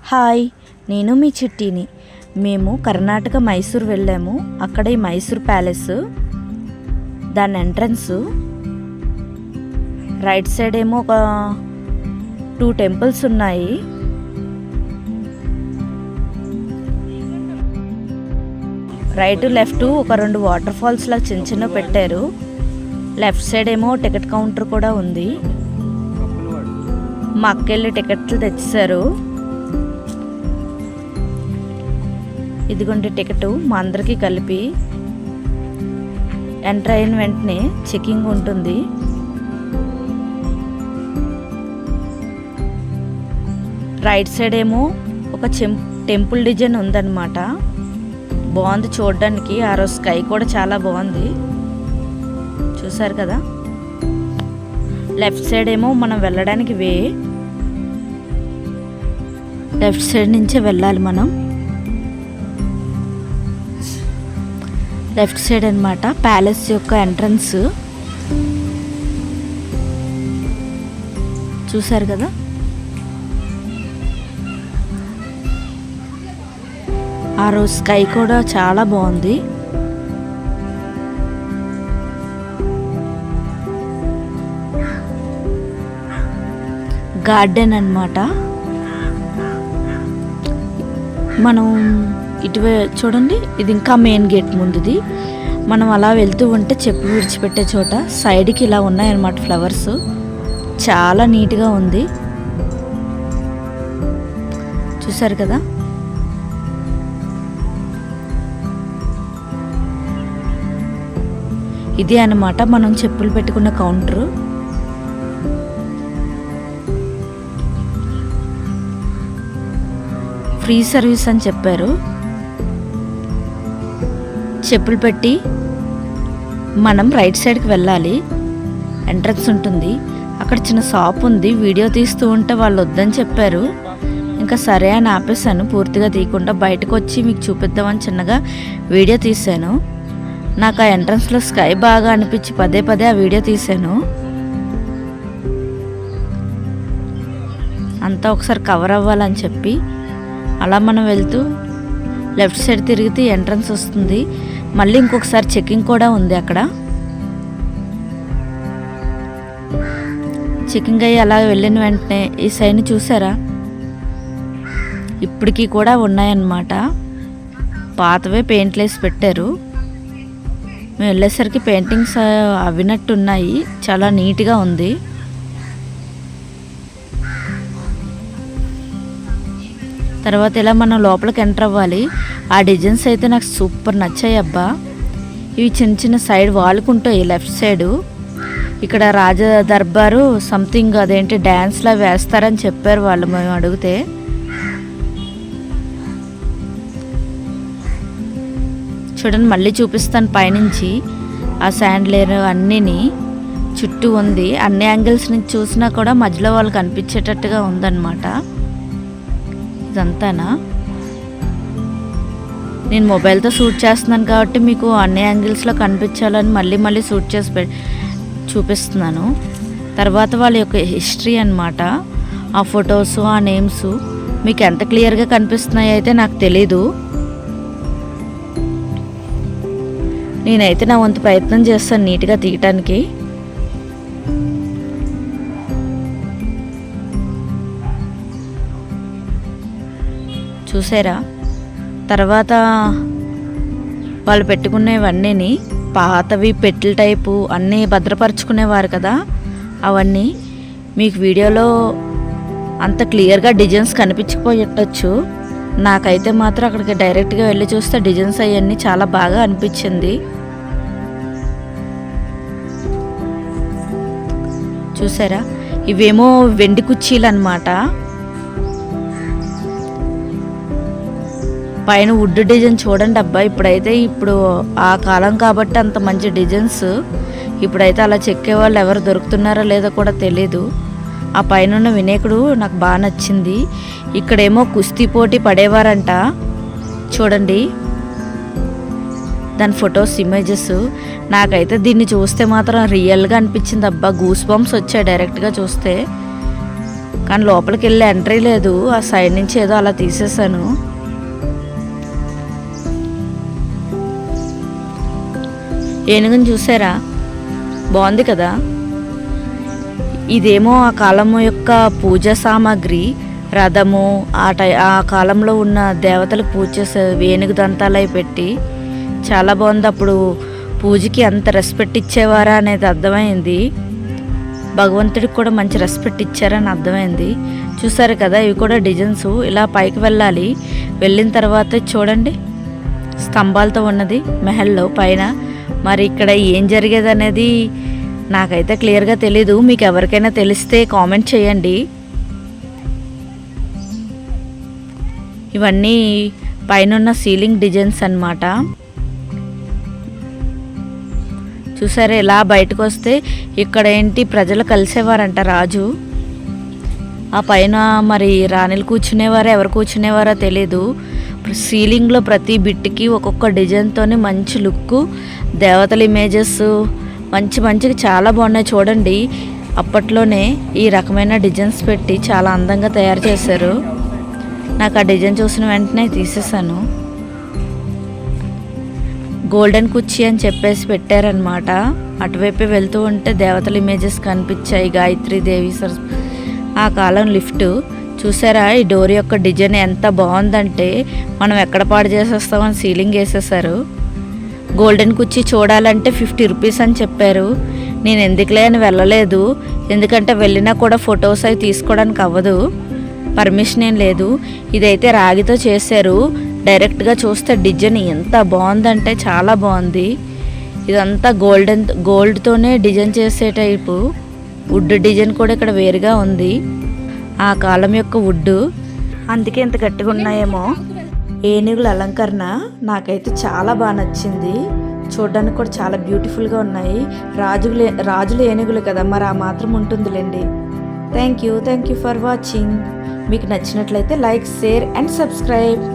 Hi, నేను మీ చిట్టిని. మేము కర్ణాటక మైసూర్ వెళ్ళాము. అక్కడ ఈ మైసూర్ ప్యాలెస్, దాని ఎంట్రన్స్ రైట్ సైడ్ ఏమో ఒక 2 టెంపుల్స్ ఉన్నాయి. రైట్ లెఫ్ట్ ఒక 2 వాటర్ ఫాల్స్ లా చిన్న చిన్న పెట్టారు. లెఫ్ట్ సైడ్ ఏమో టికెట్ కౌంటర్ కూడా ఉంది. మా అక్కెళ్ళి టికెట్లు తెచ్చేసారు. ఇదిగోండి టికెట్, మా అందరికీ కలిపి. ఎంటర్ అయిన వెంటనే చెకింగ్ ఉంటుంది. రైట్ సైడ్ ఏమో ఒక టెంపుల్ డిజైన్ ఉందన్నమాట. బాగుంది చూడడానికి. ఆ రోజు స్కై కూడా చాలా బాగుంది, చూసారు కదా. లెఫ్ట్ సైడ్ ఏమో మనం వెళ్ళడానికి వే. లెఫ్ట్ సైడ్ నుంచే వెళ్ళాలి మనం. లెఫ్ట్ సైడ్ అన్నమాట ప్యాలెస్ యొక్క ఎంట్రన్స్, చూసారు కదా. ఆ రోజు స్కై కూడా చాలా బాగుంది. గార్డెన్ అన్నమాట. మనం ఇటువే చూడండి, ఇది ఇంకా మెయిన్ గేట్ ముందుది. మనం అలా వెళ్తూ ఉంటే చెప్పులు విడిచిపెట్టే చోట సైడ్కి ఇలా ఉన్నాయన్నమాట ఫ్లవర్స్. చాలా నీట్గా ఉంది, చూసారు కదా. ఇదే అన్నమాట మనం చెప్పులు పెట్టుకున్న కౌంటరు. ఫ్రీ సర్వీస్ అని చెప్పారు. చెప్పులు పెట్టి మనం రైట్ సైడ్కి వెళ్ళాలి. ఎంట్రన్స్ ఉంటుంది. అక్కడ చిన్న షాప్ ఉంది. వీడియో తీస్తూ ఉంటే వాళ్ళు వద్దని చెప్పారు. ఇంకా సరే అని ఆపేసాను. పూర్తిగా తీయకుండా బయటకు వచ్చి మీకు చూపిద్దామని చిన్నగా వీడియో తీశాను. నాకు ఆ ఎంట్రన్స్లో స్కై బాగా అనిపించి పదే పదే ఆ వీడియో తీశాను. అంతా ఒకసారి కవర్ అవ్వాలని చెప్పి అలా మనం వెళ్తూ లెఫ్ట్ సైడ్ తిరిగితే ఎంట్రన్స్ వస్తుంది. మళ్ళీ ఇంకొకసారి చెకింగ్ కూడా ఉంది అక్కడ. చెకింగ్ అయ్యి అలా వెళ్ళిన వెంటనే ఈ సైడ్ని చూసారా, ఇప్పటికీ కూడా ఉన్నాయన్నమాట. పాతవే పెయింట్లు వేసి పెట్టారు. మేము వెళ్ళేసరికి పెయింటింగ్స్ అవినట్టున్నాయి. చాలా నీట్గా ఉంది. తర్వాత ఇలా మనం లోపలికి ఎంటర్ అవ్వాలి. ఆ డిజైన్స్ అయితే నాకు సూపర్ నచ్చాయి అబ్బా. ఇవి చిన్న చిన్న సైడ్ వాలుకుంటాయి లెఫ్ట్ సైడు. ఇక్కడ రాజ దర్బారు సంథింగ్ అదేంటి డ్యాన్స్లా వేస్తారని చెప్పారు వాళ్ళు మేము అడిగితే. చూడండి, మళ్ళీ చూపిస్తాను పైనుంచి. ఆ శాండ్లేర్ అన్నీని చుట్టూ ఉంది. అన్ని యాంగిల్స్ నుంచి చూసినా కూడా మధ్యలో వాళ్ళు కనిపించేటట్టుగా ఉందన్నమాట. ఇదంతానా నేను మొబైల్తో షూట్ చేస్తున్నాను కాబట్టి మీకు అన్ని యాంగిల్స్లో కనిపించాలని మళ్ళీ మళ్ళీ షూట్ చేసి చూపిస్తున్నాను. తర్వాత వాళ్ళ యొక్క హిస్టరీ అన్నమాట. ఆ ఫొటోస్, ఆ నేమ్స్ మీకు ఎంత క్లియర్గా కనిపిస్తున్నాయి అయితే నాకు తెలీదు. నేనైతే నా వంతు ప్రయత్నం చేస్తాను నీట్గా తీయటానికి. చూసారా. తర్వాత వాళ్ళు పెట్టుకునేవన్నీ పాతవి పెట్టెల టైపు అన్నీ భద్రపరుచుకునేవారు కదా. అవన్నీ మీకు వీడియోలో అంత క్లియర్గా డిజైన్స్ కనిపించకపోయొచ్చు. నాకైతే మాత్రం అక్కడికి డైరెక్ట్గా వెళ్ళి చూస్తే డిజైన్స్ అవన్నీ చాలా బాగా అనిపించింది. చూసారా, ఇవేమో వెండి కుర్చీలు అన్నమాట. పైన వుడ్ డిజైన్ చూడండి అబ్బా. ఇప్పుడు ఆ కాలం కాబట్టి అంత మంచి డిజైన్స్. ఇప్పుడైతే అలా చెక్కే వాళ్ళు ఎవరు దొరుకుతున్నారో లేదో కూడా తెలీదు. ఆ పైన ఉన్న వినాయకుడు నాకు బాగా నచ్చింది. ఇక్కడేమో కుస్తీ పోటీ పడేవారంట. చూడండి దాని ఫొటోస్, ఇమేజెస్. నాకైతే దీన్ని చూస్తే మాత్రం రియల్గా అనిపించింది అబ్బా. గూస్ బంప్స్ వచ్చాయి డైరెక్ట్గా చూస్తే. కానీ లోపలికి వెళ్ళి ఎంట్రీ లేదు, ఆ సైడ్ నుంచి ఏదో అలా తీసేసాను. ఏనుగుని చూసారా, బాగుంది కదా. ఇదేమో ఆ కాలం యొక్క పూజా సామాగ్రి, రథము, ఆ కాలంలో ఉన్న దేవతలకు పూజ చేసే ఏనుగు దంతాలు అవి పెట్టి చాలా బాగుంది. అప్పుడు పూజకి అంత రెస్పెక్ట్ ఇచ్చేవారా అనేది అర్థమైంది. భగవంతుడికి కూడా మంచి రెస్పెక్ట్ ఇచ్చారని అర్థమైంది. చూసారు కదా, ఇవి కూడా డిజైన్స్. ఇలా పైకి వెళ్ళాలి. వెళ్ళిన తర్వాత చూడండి, స్తంభాలతో ఉన్నది మెహల్లో పైన. మరి ఇక్కడ ఏం జరిగేది అనేది నాకైతే క్లియర్గా తెలీదు. మీకు ఎవరికైనా తెలిస్తే కామెంట్ చేయండి. ఇవన్నీ పైన సీలింగ్ డిజైన్స్ అన్నమాట. చూసారా, ఇలా బయటకు వస్తే ఇక్కడ ఏంటి ప్రజలు కలిసేవారంట రాజు. ఆ పైన మరి రాణిలు కూర్చునేవారో ఎవరు కూర్చునేవారో తెలీదు. సీలింగ్లో ప్రతి బిట్కి ఒక్కొక్క డిజైన్తోనే మంచి లుక్, దేవతల ఇమేజెస్ మంచిగా చాలా బాగున్నాయి. చూడండి, అప్పట్లోనే ఈ రకమైన డిజైన్స్ పెట్టి చాలా అందంగా తయారు చేశారు. నాకు ఆ డిజైన్ చూసిన వెంటనే తీసేసాను. గోల్డెన్ కుర్చీ అని చెప్పేసి పెట్టారనమాట. అటువైపే వెళ్తూ ఉంటే దేవతల ఇమేజెస్ కనిపించాయి, గాయత్రీదేవి, ఆ కాలం లిఫ్ట్. చూసారా, ఈ డోర్ యొక్క డిజైన్ ఎంత బాగుందంటే మనం ఎక్కడ పాడు చేసేస్తామని సీలింగ్ వేసేసారు. గోల్డెన్ కుర్చీ చూడాలంటే 50 రూపీస్ అని చెప్పారు. నేను ఎందుకులే అని వెళ్ళలేదు, ఎందుకంటే వెళ్ళినా కూడా ఫొటోస్ అవి తీసుకోవడానికి అవ్వదు, పర్మిషన్ ఏం లేదు. ఇదైతే రాగితో చేశారు. డైరెక్ట్గా చూస్తే డిజైన్ ఎంత బాగుందంటే చాలా బాగుంది. ఇదంతా గోల్డ్తోనే డిజైన్ చేసే టైపు. వుడ్ డిజైన్ కూడా ఇక్కడ వేరుగా ఉంది, ఆ కాలం యొక్క వుడ్, అందుకే ఇంత గట్టిగా ఉన్నాయేమో. ఏనుగుల అలంకరణ నాకైతే చాలా బాగా నచ్చింది. చూడడానికి కూడా చాలా బ్యూటిఫుల్గా ఉన్నాయి. రాజులు ఏనుగులు కదా, మరి ఆ మాత్రం ఉంటుందిలేండి. Thank you for watching. మీకు నచ్చినట్లయితే లైక్, షేర్ అండ్ సబ్స్క్రైబ్.